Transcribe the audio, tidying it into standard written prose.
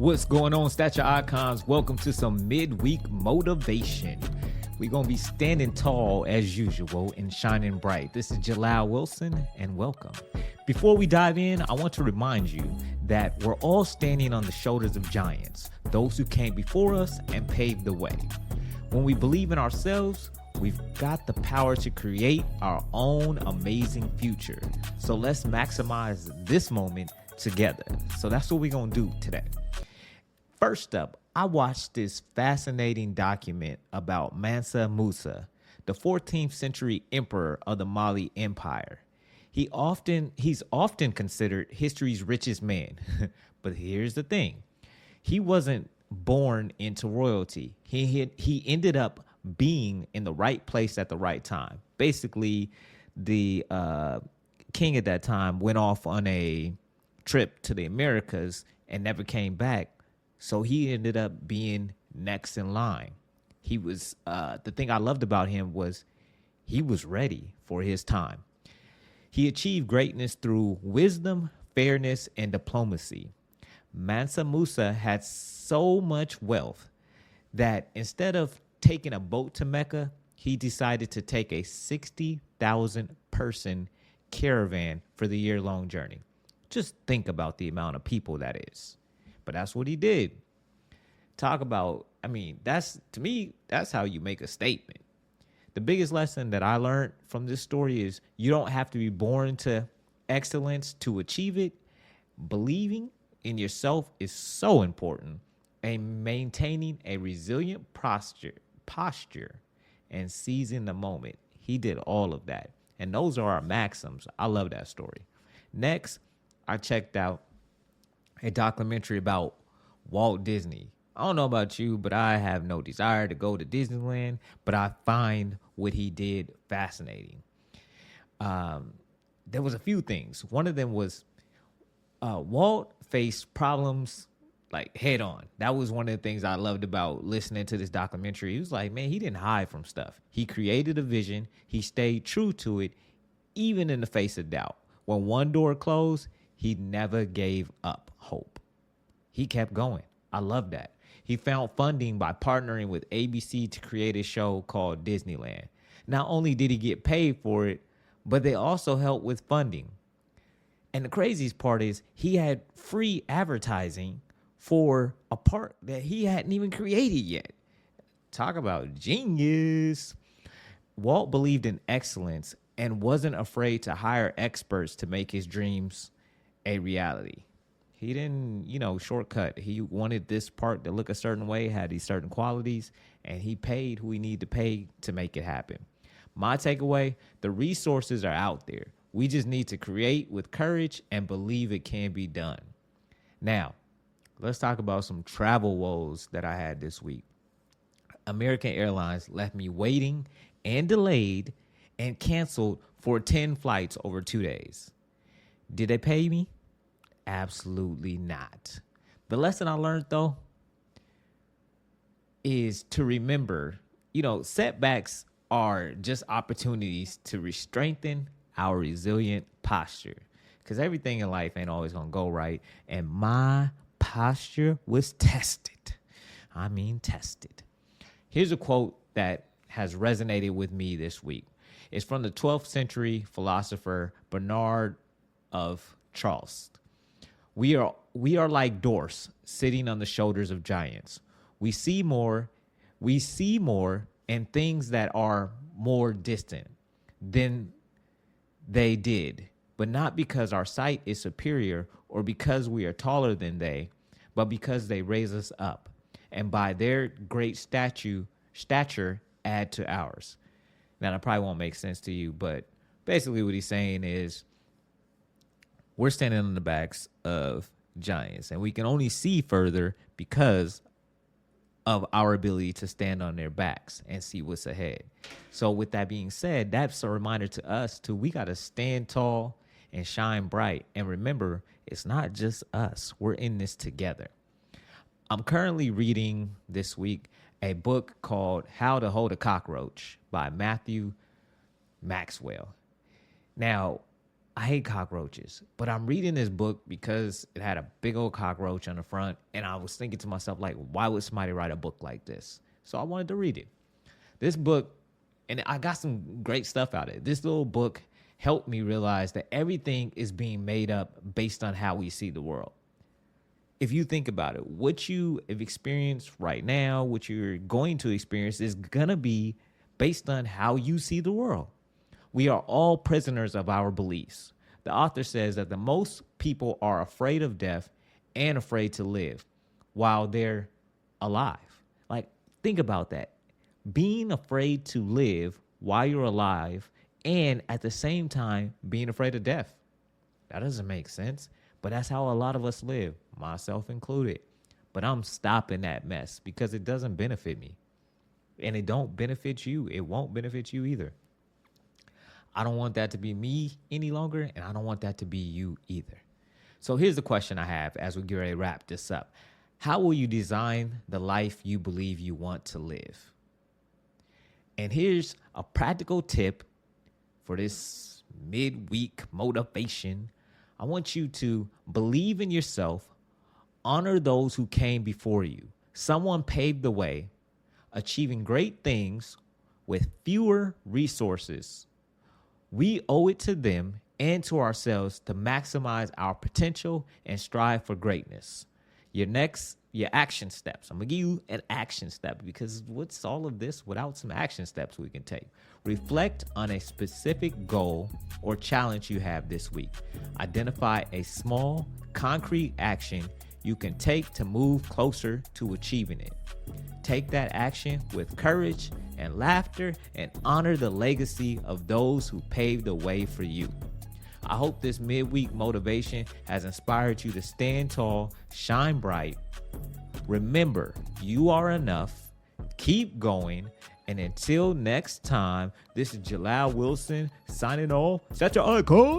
What's going on, Stature Icons? Welcome to some midweek motivation. We're going to be standing tall as usual and shining bright. This is Jalal Wilson, and welcome. Before we dive in, I want to remind you that we're all standing on the shoulders of giants, those who came before us and paved the way. When we believe in ourselves, we've got the power to create our own amazing future. So let's maximize this moment together. So that's what we're going to do today. First up, I watched this fascinating document about Musa, the 14th century emperor of the Mali Empire. He's often considered history's richest man. But here's the thing. He wasn't born into royalty. He ended up being in the right place at the right time. Basically, the king at that time went off on a trip to the Americas and never came back. So he ended up being next in line. He was, the thing I loved about him was he was ready for his time. He achieved greatness through wisdom, fairness, and diplomacy. Mansa Musa had so much wealth that instead of taking a boat to Mecca, he decided to take a 60,000 person caravan for the year-long journey. Just think about the amount of people that is. But that's what he did. Talk about, to me, that's how you make a statement. The biggest lesson that I learned from this story is you don't have to be born to excellence to achieve it. Believing in yourself is so important, and maintaining a resilient posture and seizing the moment. He did all of that. And those are our maxims. I love that story. Next, I checked out a documentary about Walt Disney. I don't know about you, but I have no desire to go to Disneyland, but I find what he did fascinating. There was a few things. One of them was Walt faced problems like head on. That was one of the things I loved about listening to this documentary. He was like, man, he didn't hide from stuff. He created a vision. He stayed true to it, even in the face of doubt. When one door closed, he never gave up hope. He kept going. I love that. He found funding by partnering with ABC to create a show called Disneyland. Not only did he get paid for it, but they also helped with funding. And the craziest part is he had free advertising for a park that he hadn't even created yet. Talk about genius. Walt believed in excellence and wasn't afraid to hire experts to make his dreams a reality. He didn't, shortcut. He wanted this park to look a certain way, had these certain qualities, and he paid who he needed to pay to make it happen. My takeaway, the resources are out there. We just need to create with courage and believe it can be done. Now, let's talk about some travel woes that I had this week. American Airlines left me waiting and delayed and canceled for 10 flights over 2 days. Did they pay me? Absolutely not. The lesson I learned, though, is to remember, setbacks are just opportunities to strengthen our resilient posture. Because everything in life ain't always going to go right. And my posture was tested. Tested. Here's a quote that has resonated with me this week. It's from the 12th century philosopher Bernard of Charles. We are like dwarfs sitting on the shoulders of giants. We see more and things that are more distant than they did, but not because our sight is superior or because we are taller than they, but because they raise us up, and by their great stature add to ours. Now, that probably won't make sense to you, but basically what he's saying is we're standing on the backs of giants, and we can only see further because of our ability to stand on their backs and see what's ahead. So with that being said, that's a reminder to us too. We got to stand tall and shine bright. And remember, it's not just us. We're in this together. I'm currently reading this week a book called How to Hold a Cockroach by Matthew Maxwell. Now, I hate cockroaches, but I'm reading this book because it had a big old cockroach on the front. And I was thinking to myself, like, why would somebody write a book like this? So I wanted to read it. This book, and I got some great stuff out of it. This little book helped me realize that everything is being made up based on how we see the world. If you think about it, what you have experienced right now, what you're going to experience is going to be based on how you see the world. We are all prisoners of our beliefs. The author says that the most people are afraid of death and afraid to live while they're alive. Like, think about that. Being afraid to live while you're alive and at the same time being afraid of death. That doesn't make sense, but that's how a lot of us live, myself included. But I'm stopping that mess because it doesn't benefit me. And it don't benefit you. It won't benefit you either. I don't want that to be me any longer, and I don't want that to be you either. So here's the question I have as we get ready to wrap this up. How will you design the life you believe you want to live? And here's a practical tip for this midweek motivation. I want you to believe in yourself, honor those who came before you. Someone paved the way, achieving great things with fewer resources. We owe it to them and to ourselves to maximize our potential and strive for greatness. Your action steps. I'm going to give you an action step because what's all of this without some action steps we can take? Reflect on a specific goal or challenge you have this week. Identify a small, concrete action you can take to move closer to achieving it. Take that action with courage and laughter and honor the legacy of those who paved the way for you. I hope this midweek motivation has inspired you to stand tall, shine bright. Remember, you are enough. Keep going. And until next time, this is Jalal Wilson signing off. Set your icon.